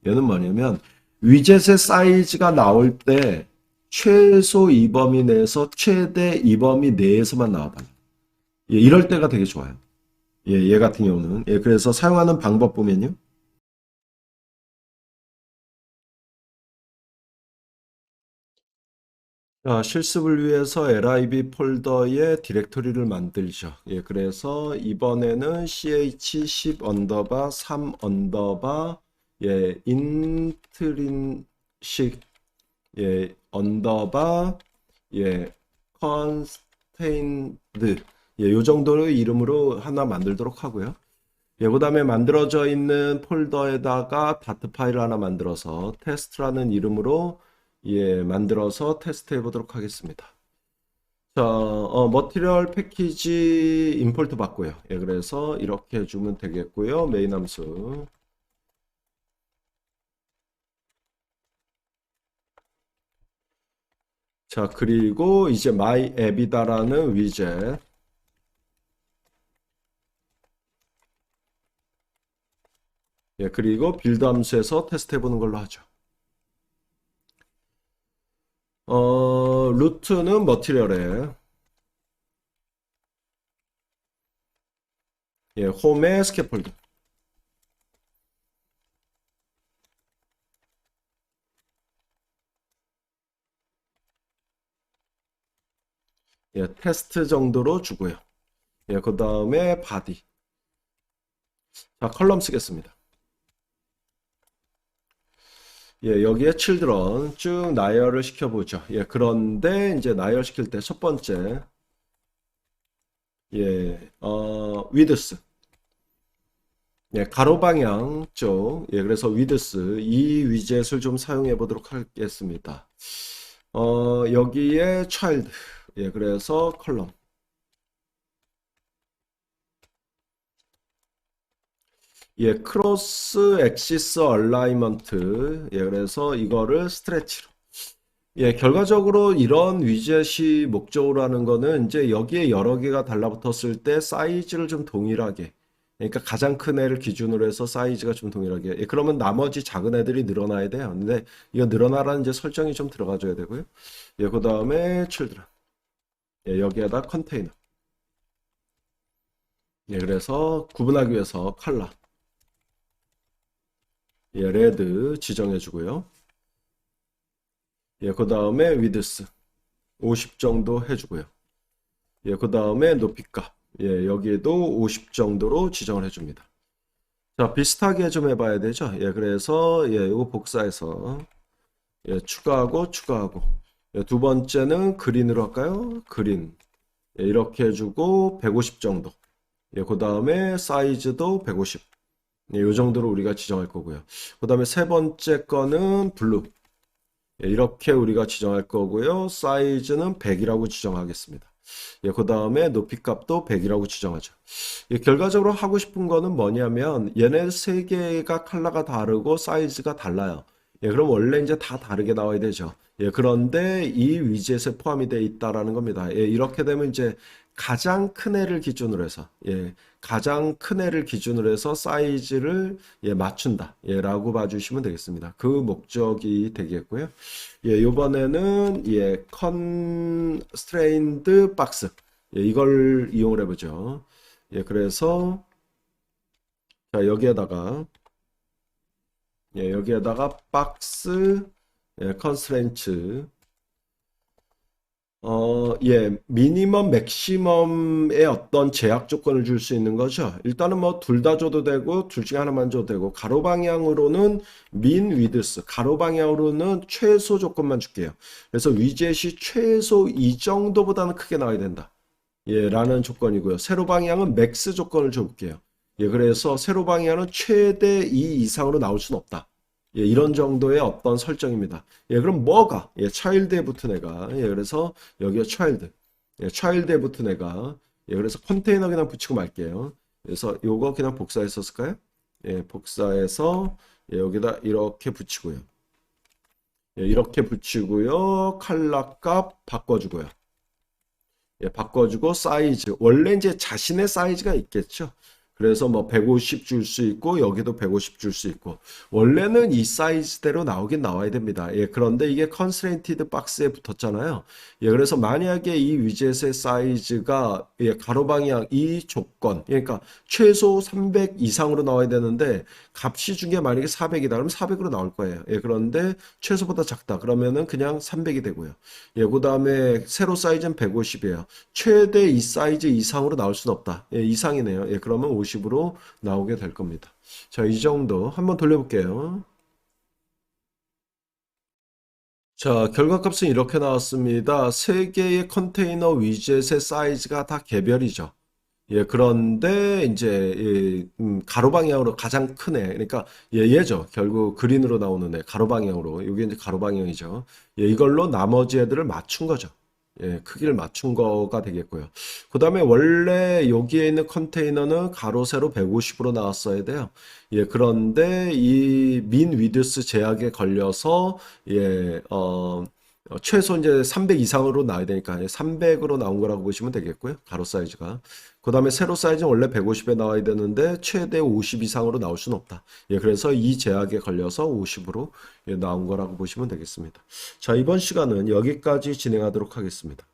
얘는 뭐냐면 위젯의 사이즈가 나올 때 최소 2범위 내에서 최대 2범위 내에서만 나와봐요. 예, 이럴 때가 되게 좋아요. 예, 얘 같은 경우는. 예, 그래서 사용하는 방법 보면요. 자, 실습을 위해서 lib 폴더에 디렉토리를 만들죠. 예, 그래서 이번에는 ch10 언더바 3 언더바 예, 인트린식 예, 언더바 예, contained 예, 요 정도의 이름으로 하나 만들도록 하고요. 예, 그다음에 만들어져 있는 폴더에다가 다트 파일을 하나 만들어서 테스트라는 이름으로 예, 만들어서 테스트 해보도록 하겠습니다. 자, 머티리얼 패키지 임포트 받고요. 예, 그래서 이렇게 해주면 되겠고요. 메인 함수. 자, 그리고 이제 my app이다라는 위젯. 예, 그리고 빌드 함수에서 테스트 해보는 걸로 하죠. 루트는 머티리얼에 예, 홈의 스캐폴드. 예, 테스트 정도로 주고요. 예, 그 다음에 바디. 자, 컬럼 쓰겠습니다. 예, 여기에 children 쭉 나열을 시켜보죠. 예, 그런데 이제 나열시킬 때 첫 번째, 예, width. 예, 가로 방향 쪽. 예, 그래서 width 이 위젯을 좀 사용해 보도록 하겠습니다. 여기에 child. 예, 그래서 컬럼. 예, 크로스 엑시스 얼라이먼트. 예, 그래서 이거를 스트레치로. 예, 결과적으로 이런 위젯이 목적으로 하는 거는 이제 여기에 여러 개가 달라붙었을 때 사이즈를 좀 동일하게. 그러니까 가장 큰 애를 기준으로 해서 사이즈가 좀 동일하게. 예, 그러면 나머지 작은 애들이 늘어나야 돼요. 근데 이거 늘어나라는 이제 설정이 좀 들어가줘야 되고요. 예, 그 다음에 children. 예, 여기에다 컨테이너. 예, 그래서 구분하기 위해서 컬러. 예, 레드 지정해 주고요. 예, 그 다음에 위드스 50 정도 해주고요. 예, 그 다음에 높이값. 예, 여기에도 50 정도로 지정을 해줍니다. 자, 비슷하게 좀 해봐야 되죠. 예, 그래서 예, 이거 복사해서 예, 추가하고 예, 두 번째는 그린으로 할까요? 그린. 예, 이렇게 해주고 150 정도. 예, 그 다음에 사이즈도 150. 예, 이 정도로 우리가 지정할 거고요. 그 다음에 세 번째 거는 블루. 예, 이렇게 우리가 지정할 거고요. 사이즈는 100이라고 지정하겠습니다. 예, 그 다음에 높이 값도 100이라고 지정하죠. 예, 결과적으로 하고 싶은 거는 뭐냐면 얘네 세 개가 컬러가 다르고 사이즈가 달라요. 예, 그럼 원래 이제 다 다르게 나와야 되죠. 예, 그런데 이 위젯에 포함이 되어 있다라는 겁니다. 예, 이렇게 되면 이제 가장 큰 애를 기준으로 해서 예, 가장 큰 애를 기준으로 해서 사이즈를 예, 맞춘다. 예, 라고 봐주시면 되겠습니다. 그 목적이 되겠고요. 예, 요번에는 예, constrained box. 예, 이걸 이용을 해보죠. 예, 그래서 자, 여기에다가 박스 예, constraint 예, 미니멈, 맥시멈의 어떤 제약 조건을 줄 수 있는 거죠. 일단은 뭐 둘 다 줘도 되고, 둘 중에 하나만 줘도 되고, 가로 방향으로는 min width, 가로 방향으로는 최소 조건만 줄게요. 그래서 위젯이 최소 이 정도보다는 크게 나와야 된다. 예, 라는 조건이고요. 세로 방향은 맥스 조건을 줘볼게요. 예, 그래서 세로 방향은 최대 2 이상으로 나올 수는 없다. 예, 이런 정도의 어떤 설정입니다. 예, 그럼 뭐가? 예, child에 붙은 애가. 예, 그래서 여기가 child. 예, child에 붙은 애가. 예, 그래서 컨테이너 그냥 붙이고 말게요. 그래서 요거 그냥 복사해서 쓸까요? 예, 복사해서 예, 여기다 이렇게 붙이고요. 예, 이렇게 붙이고요. 컬러 값 바꿔주고요. 예, 바꿔주고 사이즈. 원래 이제 자신의 사이즈가 있겠죠. 그래서 뭐 150 줄 수 있고 여기도 150 줄 수 있고 원래는 이 사이즈대로 나오긴 나와야 됩니다. 예, 그런데 이게 컨스트레인티드 박스에 붙었잖아요. 예, 그래서 만약에 이 위젯의 사이즈가 예, 가로 방향 이 조건 그러니까 최소 300 이상으로 나와야 되는데 값이 준 게 만약에 400이다 그러면 400으로 나올 거예요. 예, 그런데 최소보다 작다 그러면은 그냥 300이 되고요. 예, 그다음에 세로 사이즈는 150이에요. 최대 이 사이즈 이상으로 나올 수는 없다. 예, 이상이네요. 예, 그러면 50으로 나오게 될 겁니다. 자, 이 정도 한번 돌려볼게요. 자, 결과값은 이렇게 나왔습니다. 세 개의 컨테이너 위젯의 사이즈가 다 개별이죠. 예, 그런데 이제 가로 방향으로 가장 큰 애, 그러니까 얘죠. 결국 그린으로 나오는 애, 가로 방향으로. 이게 이제 가로 방향이죠. 예, 이걸로 나머지 애들을 맞춘 거죠. 예, 크기를 맞춘 거가 되겠고요. 그다음에 원래 여기에 있는 컨테이너는 가로 세로 150으로 나왔어야 돼요. 예, 그런데 이 민 위드스 제약에 걸려서 예, 최소 이제 300 이상으로 나와야 되니까 300으로 나온 거라고 보시면 되겠고요. 가로 사이즈가. 그다음에 세로 사이즈는 원래 150에 나와야 되는데 최대 50 이상으로 나올 수는 없다. 예, 그래서 이 제약에 걸려서 50으로 나온 거라고 보시면 되겠습니다. 자, 이번 시간은 여기까지 진행하도록 하겠습니다.